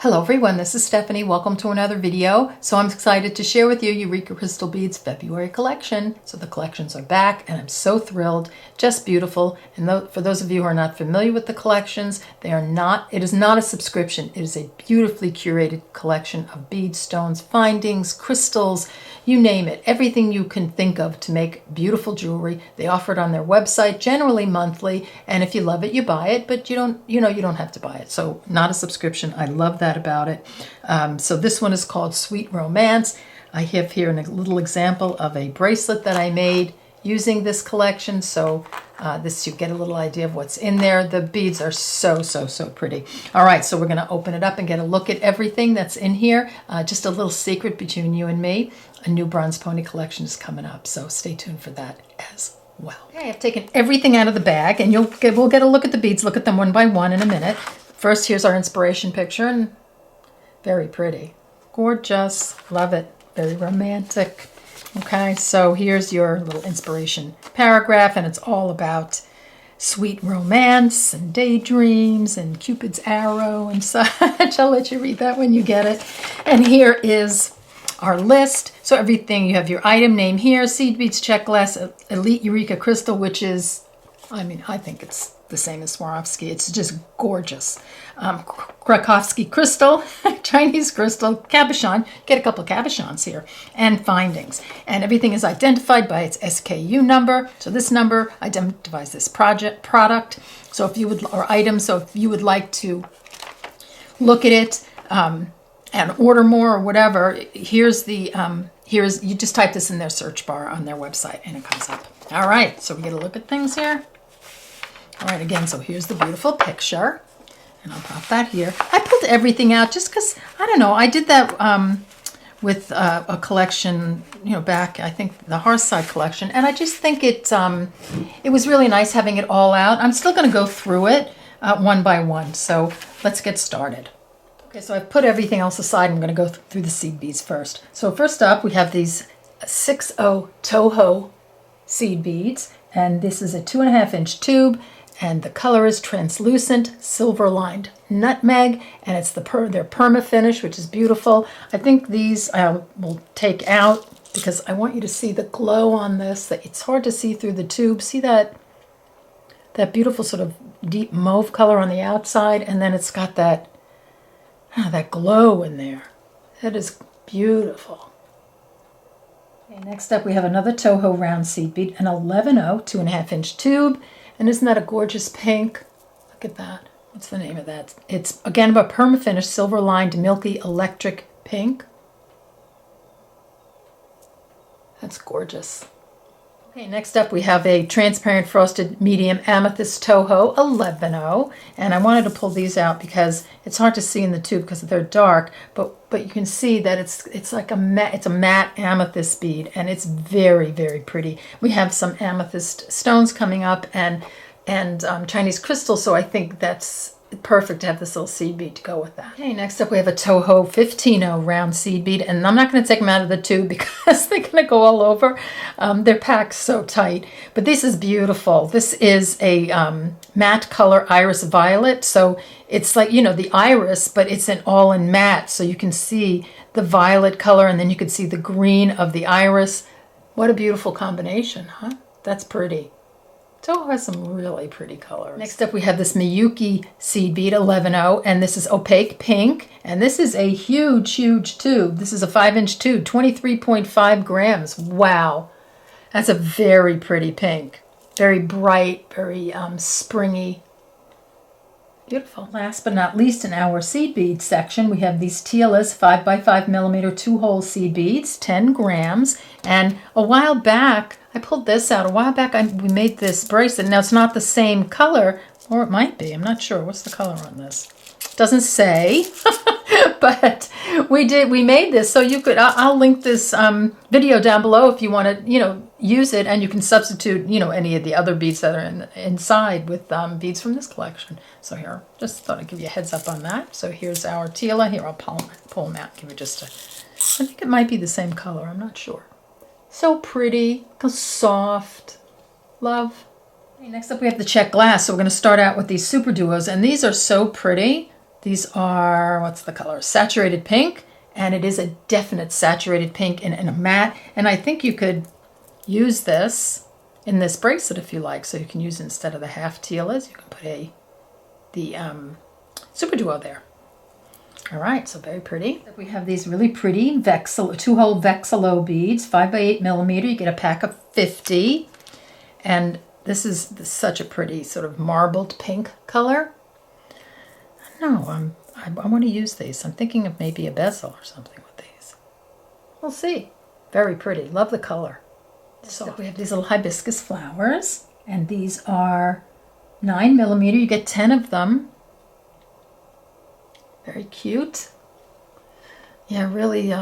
Hello everyone, this is Stephanie. Welcome to another video. So I'm excited to share with you Eureka Crystal Beads February collection. So the collections are back and I'm so thrilled, just beautiful. And for those of you who are not familiar with the collections, it is not a subscription. It is a beautifully curated collection of bead stones, findings, crystals, you name it. Everything you can think of to make beautiful jewelry. They offer it on their website, generally monthly. And if you love it, you buy it, but you don't have to buy it. So not a subscription. I love that about it. So this one is called Sweet Romance. I have here a little example of a bracelet that I made using this collection. So you get a little idea of what's in there. The beads are so pretty. All right, so we're going to open it up and get a look at everything that's in here. Just a little secret between you and me. A new Bronzepony collection is coming up, so stay tuned for that as well. Okay, I've taken everything out of the bag, and we'll get a look at the beads, look at them one by one in a minute. First, here's our inspiration picture, and very pretty. Gorgeous. Love it. Very romantic. Okay, so here's your little inspiration paragraph, and it's all about sweet romance and daydreams and Cupid's arrow and such. I'll let you read that when you get it. And here is our list. So everything, you have your item name here, seed beads, check glass, elite Eureka crystal, which is, I think it's the same as Swarovski. It's just gorgeous. Krakowski crystal, Chinese crystal, cabochon. Get a couple of cabochons here, and findings. And everything is identified by its SKU number. So this number identifies this product. So if you would, or item. So if you would like to look at it and order more or whatever, you just type this in their search bar on their website and it comes up. All right, so we get a look at things here. All right, again, so here's the beautiful picture, and I'll pop that here. I pulled everything out just because, I don't know, I did that with a collection, back, I think the Hearthside collection, and I just think it was really nice having it all out. I'm still going to go through it one by one, so let's get started. Okay, so I've put everything else aside. I'm going to go through the seed beads first. So first up, we have these 6/0 Toho seed beads, and this is a 2.5-inch tube. And the color is translucent, silver-lined nutmeg, and it's their perma finish, which is beautiful. I think these I will take out because I want you to see the glow on this. It's hard to see through the tube. See that beautiful sort of deep mauve color on the outside, and then it's got that glow in there. That is beautiful. Okay, next up we have another Toho round seed bead, an 11/0 2.5-inch tube. And isn't that a gorgeous pink? Look at that. What's the name of that? It's, again, a perma-finish, silver-lined, milky, electric pink. That's gorgeous. Okay, next up we have a transparent frosted medium amethyst Toho 11/0. And I wanted to pull these out because it's hard to see in the tube because they're dark, but you can see that it's like a matte amethyst bead, and it's very pretty. We have some amethyst stones coming up and Chinese crystal, so I think that's perfect to have this little seed bead to go with that. Okay, next up we have a Toho 15/0 round seed bead, and I'm not going to take them out of the tube because they're going to go all over. They're packed so tight, but this is beautiful. This is a matte color iris violet, so it's like, the iris, but it's all in matte, so you can see the violet color, and then you can see the green of the iris. What a beautiful combination, huh? That's pretty. Toho has some really pretty colors. Next up we have this Miyuki seed bead 11/0, and this is opaque pink, and this is a huge tube. This is a 5-inch tube, 23.5 grams. Wow, that's a very pretty pink. Very bright, very springy. Beautiful. Last but not least, in our seed bead section, we have these TLS 5x5 millimeter 2-hole seed beads, 10 grams. And a while back, I pulled this out. A while back, we made this bracelet. Now, it's not the same color, or it might be. I'm not sure. What's the color on this? Doesn't say, but we made this. So you could, I'll link this video down below if you want to, use it, and you can substitute, any of the other beads that are inside with beads from this collection. So here, just thought I'd give you a heads up on that. So here's our Tila. Here, I'll pull them out. Give it just I think it might be the same color. I'm not sure. So pretty, soft, love. Okay, next up we have the check glass. So we're going to start out with these super duos, and these are so pretty. These are, what's the color? Saturated pink. And it is a definite saturated pink in a matte. And I think you could use this in this bracelet if you like. So you can use it instead of the half tealas. You can put the Super Duo there. All right, so very pretty. We have these really pretty two-hole Vexillo beads, 5x8 millimeter. You get a pack of 50. And this is such a pretty sort of marbled pink color. No, I want to use these. I'm thinking of maybe a bezel or something with these. We'll see. Very pretty. Love the color. So we have these little hibiscus flowers, and these are 9 millimeter. You get 10 of them. Very cute. Yeah, really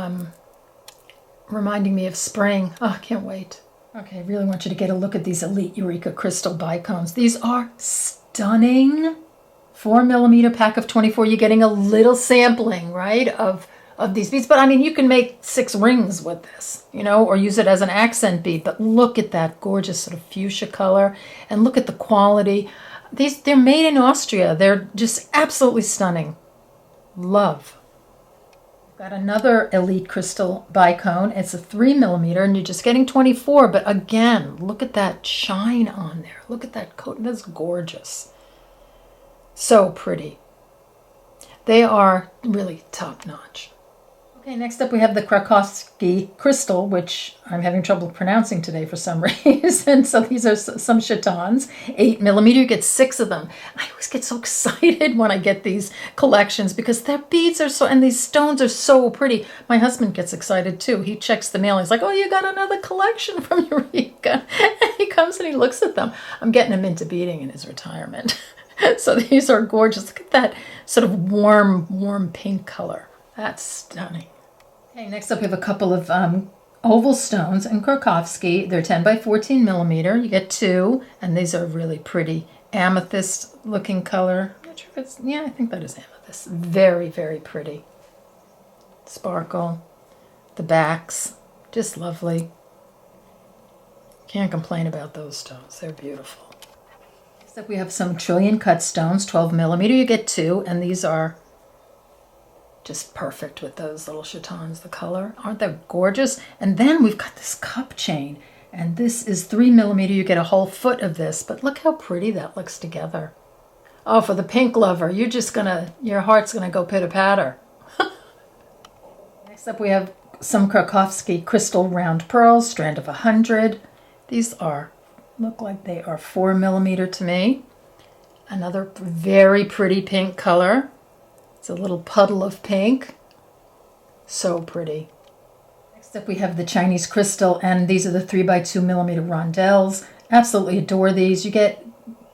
reminding me of spring. Oh, I can't wait. Okay, I really want you to get a look at these Elite Eureka crystal bicones. These are stunning. 4 millimeter pack of 24. You're getting a little sampling, right, of these beads. But I mean, you can make 6 rings with this, you know, or use it as an accent bead. But look at that gorgeous sort of fuchsia color, and look at the quality. They're made in Austria. They're just absolutely stunning. Love. Got another Elite crystal bicone. It's a 3 millimeter, and you're just getting 24. But again, look at that shine on there. Look at that coat. That's gorgeous. So pretty. They are really top notch. Okay, next up we have the Krakowski crystal, which I'm having trouble pronouncing today for some reason. So these are some chatons, 8 millimeter. You get 6 of them. I always get so excited when I get these collections because their beads are so, and these stones are so pretty. My husband gets excited too. He checks the mail. He's like, oh, you got another collection from Eureka. And he comes and he looks at them. I'm getting him into beading in his retirement. So these are gorgeous. Look at that sort of warm pink color. That's stunning. Okay, next up we have a couple of oval stones in Krakowski. They're 10 by 14 millimeter. You get 2, and these are really pretty amethyst looking color. I'm not sure if it's, yeah, I think that is amethyst. Very, very pretty. Sparkle. The backs, just lovely. Can't complain about those stones. They're beautiful. Next up we have some trillion cut stones, 12 millimeter. You get 2, and these are just perfect with those little chatons, the color. Aren't they gorgeous? And then we've got this cup chain, and this is 3 millimeter. You get a whole foot of this, but look how pretty that looks together. Oh, for the pink lover, you're just gonna, your heart's gonna go pitter-patter. Next up we have some Krakowski crystal round pearls, strand of 100. These look like they are 4 millimeter to me. Another very pretty pink color. It's a little puddle of pink. So pretty. Next up we have the Chinese crystal, and these are the 3 by 2 millimeter rondelles. Absolutely adore these. You get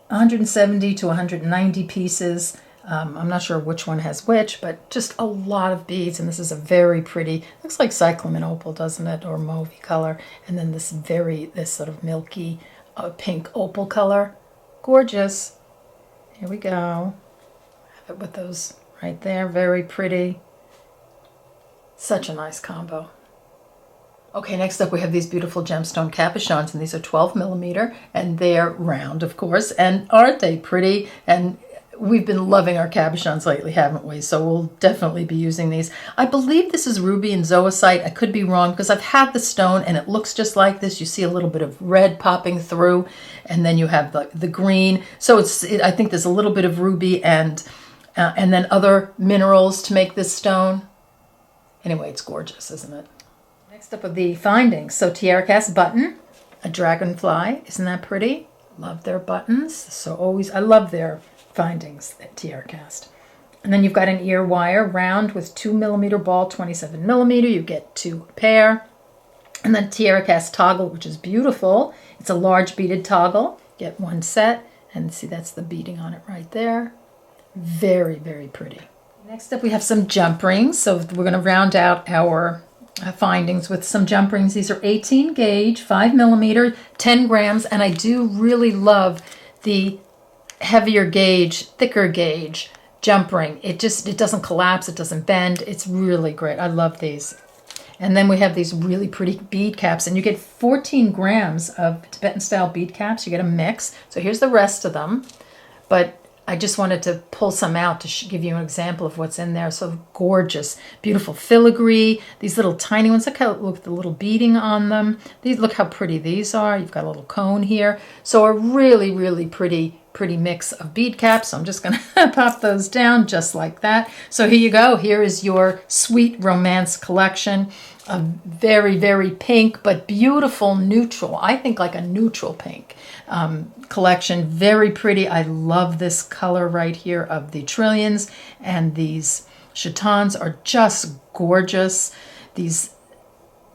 170 to 190 pieces. I'm not sure which one has which, but just a lot of beads. And this is a very pretty, looks like cyclamen opal, doesn't it? Or mauve color. And then this sort of milky pink opal color. Gorgeous. Here we go. Have it with those right there. Very pretty. Such a nice combo. Okay, next up we have these beautiful gemstone capuchons, and these are 12 millimeter, and they're round, of course. And aren't they pretty? And we've been loving our capuchons lately, haven't we? So we'll definitely be using these. I believe this is ruby and zoisite. I could be wrong because I've had the stone and it looks just like this. You see a little bit of red popping through, and then you have the green. So I think there's a little bit of ruby and then other minerals to make this stone. Anyway, it's gorgeous, isn't it? Next up are the findings. So tiara cast button, a dragonfly. Isn't that pretty? Love their buttons. So I love their findings at tiara cast. And then you've got an ear wire, round with 2 millimeter ball, 27 millimeter. You get 2 pair. And then tiara cast toggle, which is beautiful. It's a large beaded toggle. Get 1 set. And see, that's the beading on it right there. Very, very pretty. Next up we have some jump rings. So we're going to round out our findings with some jump rings. These are 18 gauge, 5 millimeter, 10 grams. And I do really love the heavier gauge, thicker gauge jump ring. It doesn't collapse. It doesn't bend. It's really great. I love these. And then we have these really pretty bead caps, and you get 14 grams of Tibetan style bead caps. You get a mix. So here's the rest of them. But I just wanted to pull some out to give you an example of what's in there. So gorgeous, beautiful filigree. These little tiny ones, look at the little beading on them. These, look how pretty these are. You've got a little cone here. So a really, really pretty mix of bead caps. So I'm just gonna pop those down just like that. So here you go. Here is your Sweet Romance collection. A very, very pink, but beautiful neutral. I think like a neutral pink collection. Very pretty. I love this color right here of the trillions, and these chatons are just gorgeous. These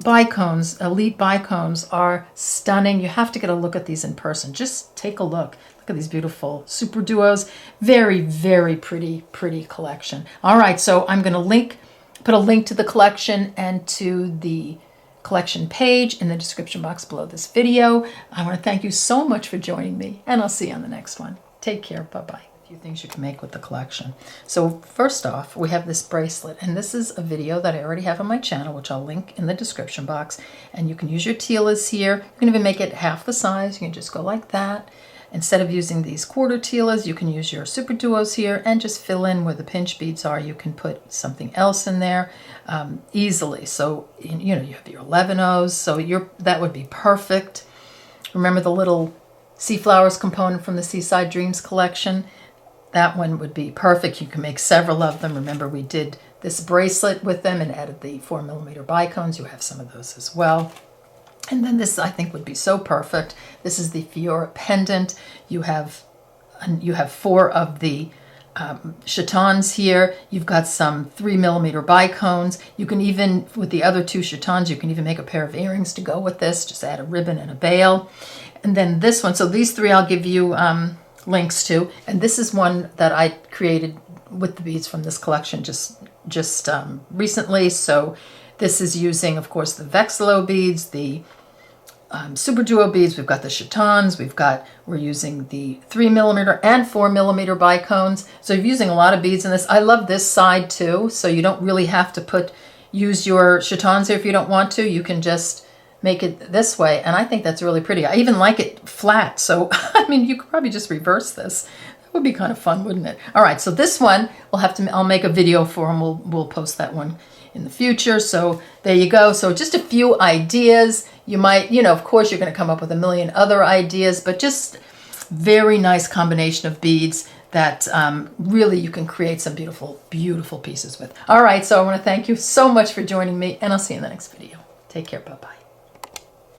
bicones, elite bicones, are stunning. You have to get a look at these in person. Just take a look. Look at these beautiful super duos. Very, very pretty collection. All right, so I'm going to put a link to the collection and to the collection page in the description box below this video. I want to thank you so much for joining me, and I'll see you on the next one. Take care. Bye-bye. A few things you can make with the collection. So first off, we have this bracelet, and this is a video that I already have on my channel, which I'll link in the description box. And you can use your teelas here. You can even make it half the size. You can just go like that. Instead of using these quarter teelas, you can use your super duos here and just fill in where the pinch beads are. You can put something else in there easily. So, you know, you have your 11-Os, so that would be perfect. Remember the little sea flowers component from the Seaside Dreams collection? That one would be perfect. You can make several of them. Remember, we did this bracelet with them and added the 4mm bicones. You have some of those as well. And then this, I think, would be so perfect. This is the Fiora pendant. You have 4 of the chatons here. You've got some 3mm bicones. You can even, with the other 2 chatons, you can even make a pair of earrings to go with this. Just add a ribbon and a bail. And then this one. So these 3 I'll give you links to. And this is one that I created with the beads from this collection just recently. So this is using, of course, the Vexillo beads, the Super Duo beads. We've got the chatons. We're using the 3mm and 4mm bicones. So you're using a lot of beads in this. I love this side too. So you don't really have to use your chatons here if you don't want to. You can just make it this way. And I think that's really pretty. I even like it flat. So, I mean, you could probably just reverse this. That would be kind of fun, wouldn't it? All right. So this one, I'll make a video for them. We'll post that one in the future. So there you go. So just a few ideas. You might, of course, you're going to come up with a million other ideas, but just very nice combination of beads that really you can create some beautiful, beautiful pieces with. All right. So I want to thank you so much for joining me, and I'll see you in the next video. Take care. Bye-bye.